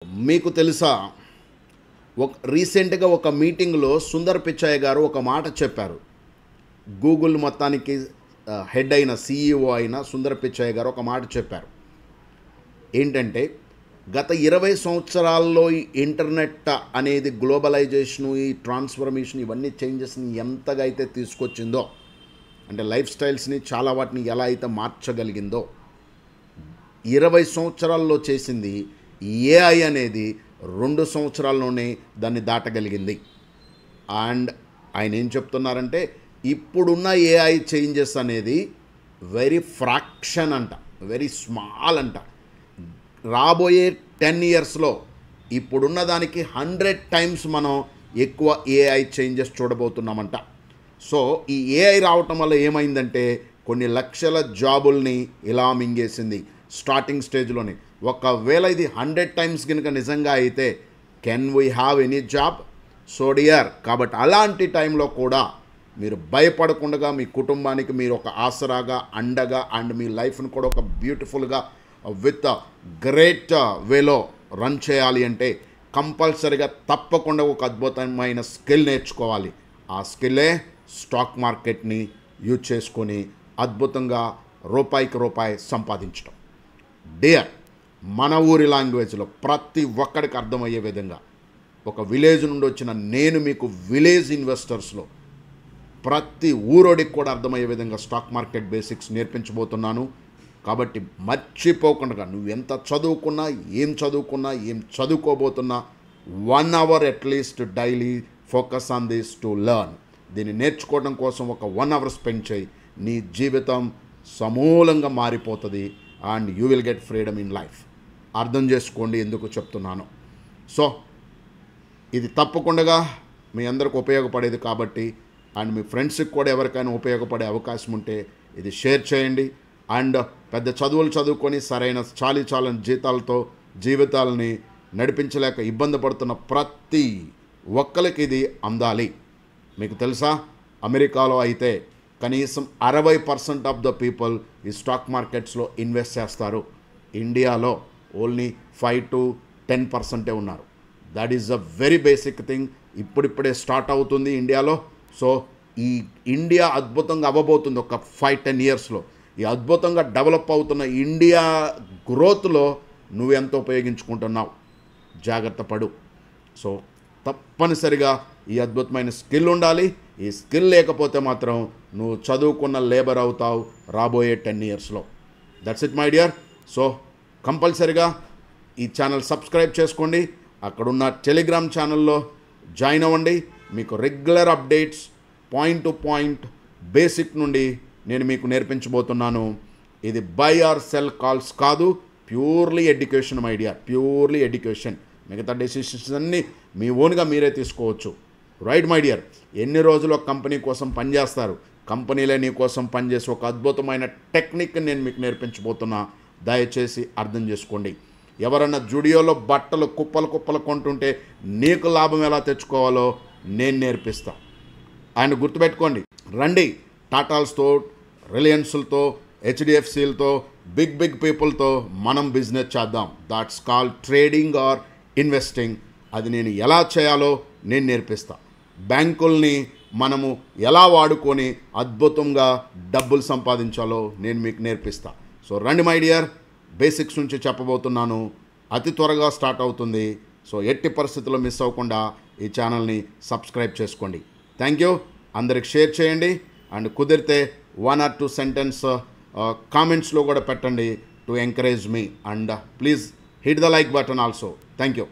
మీకు తెలుసా రీసెంట్గా ఒక మీటింగ్లో సుందర్ పిచాయ్ గారు ఒక మాట చెప్పారు. గూగుల్ మొత్తానికి హెడ్ అయిన CEO అయిన సుందర్ పిచాయ్ గారు ఒక మాట చెప్పారు. ఏంటంటే గత 20 సంవత్సరాల్లో ఈ ఇంటర్నెట్ అనేది గ్లోబలైజేషను, ఈ ట్రాన్స్ఫర్మేషన్, ఇవన్నీ చేంజెస్ని ఎంతగా అయితే తీసుకొచ్చిందో, అంటే లైఫ్ స్టైల్స్ని చాలా వాటిని ఎలా అయితే మార్చగలిగిందో, 20 సంవత్సరాల్లో చేసింది AI అనేది 2 సంవత్సరాల్లోనే దాన్ని దాటగలిగింది. అండ్ ఆయన ఏం చెప్తున్నారంటే ఇప్పుడున్న AI చేంజెస్ అనేది వెరీ ఫ్రాక్షన్ అంట, వెరీ స్మాల్ అంట. రాబోయే 10 ఇయర్స్లో ఇప్పుడున్న దానికి 100 టైమ్స్ మనం ఎక్కువ AI చేంజెస్ చూడబోతున్నామంట. సో ఈ AI రావటం వల్ల ఏమైందంటే కొన్ని లక్షల జాబుల్ని ఇలా మింగేసింది స్టార్టింగ్ స్టేజ్లోనే. ఒకవేళ ఇది 100 టైమ్స్ కనుక నిజంగా అయితే can we have any job? So dear, కాబట్టి అలాంటి టైంలో కూడా మీరు భయపడకుండా మీ కుటుంబానికి మీరు ఒక ఆసరాగా, అండగా, అండ్ మీ లైఫ్ని కూడా ఒక బ్యూటిఫుల్గా విత్ గ్రేట్ వేలో రన్ చేయాలి అంటే కంపల్సరీగా తప్పకుండా ఒక అద్భుతమైన స్కిల్ నేర్చుకోవాలి. ఆ స్కిల్లే స్టాక్ మార్కెట్ని యూజ్ చేసుకొని అద్భుతంగా రూపాయికి రూపాయి సంపాదించడం. డియర్, మన ఊరి లాంగ్వేజ్లో ప్రతి ఒక్కడికి అర్థమయ్యే విధంగా ఒక విలేజ్ నుండి వచ్చిన నేను మీకు విలేజ్ ఇన్వెస్టర్స్లో ప్రతి ఊరోడికి కూడా అర్థమయ్యే విధంగా స్టాక్ మార్కెట్ బేసిక్స్ నేర్పించబోతున్నాను. కాబట్టి మర్చిపోకుండా నువ్వు ఎంత చదువుకున్నా, ఏం చదువుకోబోతున్నా 1 hour at least daily focus on this to learn. దీన్ని నేర్చుకోవడం కోసం ఒక 1 అవర్ స్పెండ్ చేయి. నీ జీవితం సమూలంగా మారిపోతుంది and you will get freedom in life. అర్థం చేసుకోండి ఎందుకు చెప్తున్నాను. సో ఇది తప్పకుండా మీ అందరికి ఉపయోగపడేది కాబట్టి, అండ్ మీ ఫ్రెండ్స్కి కూడా ఎవరికైనా ఉపయోగపడే అవకాశం ఉంటే ఇది షేర్ చేయండి. అండ్ పెద్ద చదువులు చదువుకొని సరైన చాలని జీతాలతో జీవితాలని నడిపించలేక ఇబ్బంది పడుతున్న ప్రతి ఒక్కరికి ఇది అందాలి. మీకు తెలుసా, అమెరికాలో అయితే కనీసం 60% ఆఫ్ ద పీపుల్ ఈ స్టాక్ మార్కెట్స్లో ఇన్వెస్ట్ చేస్తారు. ఇండియాలో ఓన్లీ 5 to 10% ఉన్నారు. That is a very basic thing. ఇప్పుడిప్పుడే స్టార్ట్ అవుతుంది ఇండియాలో. సో ఈ ఇండియా అద్భుతంగా అవ్వబోతుంది ఒక 5-10 ఇయర్స్లో. ఈ అద్భుతంగా డెవలప్ అవుతున్న ఇండియా గ్రోత్లో నువ్వెంత ఉపయోగించుకుంటున్నావు, జాగ్రత్త పడు. సో తప్పనిసరిగా ఈ అద్భుతమైన స్కిల్ ఉండాలి. ఈ స్కిల్ లేకపోతే మాత్రం నువ్వు చదువుకున్న లేబర్ అవుతావు రాబోయే 10 ఇయర్స్లో. That's it my dear. So కంపల్సరిగా ఈ ఛానల్ సబ్స్క్రైబ్ చేసుకోండి. అక్కడున్న టెలిగ్రామ్ ఛానల్లో జాయిన్ అవ్వండి. మీకు regular updates, point to point basic నుండి నేను మీకు నేర్పించబోతున్నాను. ఇది బై ఆర్ సెల్ కాల్స్ కాదు, purely education my dear, purely education. మిగతా డెసిషన్స్ అన్నీ మీ ఓన్గా మీరే తీసుకోవచ్చు. Right my dear. ఎన్ని రోజులు ఒక కంపెనీ కోసం పనిచేస్తారు, కంపెనీలే నీ కోసం పనిచేసి ఒక అద్భుతమైన టెక్నిక్ నేను మీకు నేర్పించబోతున్నా. దయచేసి అర్థం చేసుకోండి. ఎవరన్నా జుడియోలో బట్టలు కుప్పలు కొంటుంటే నీకు లాభం ఎలా తెచ్చుకోవాలో నేను నేర్పిస్తా. ఆయన గుర్తుపెట్టుకోండి. రండి, టాటాల్స్తో, రిలయన్స్లతో, HDFCలతో, బిగ్ పీపుల్తో మనం బిజినెస్ చేద్దాం. That's called trading are investing. అది నేను ఎలా చేయాలో నేను నేర్పిస్తా. బ్యాంకుల్ని మనము ఎలా వాడుకొని అద్భుతంగా డబ్బులు సంపాదించాలో నేను మీకు నేర్పిస్తా. సో రండి మై డియర్, బేసిక్స్ నుంచి చెప్పబోతున్నాను. అతి త్వరగా స్టార్ట్ అవుతుంది. సో ఎట్టి పరిస్థితుల్లో మిస్ అవ్వకుండా ఈ ఛానల్ని సబ్స్క్రైబ్ చేసుకోండి. Thank you. అందరికి షేర్ చేయండి. అండ్ కుదిరితే 1 or 2 సెంటెన్స్ కామెంట్స్లో కూడా పెట్టండి to encourage me. And please hit the like button also. Thank you.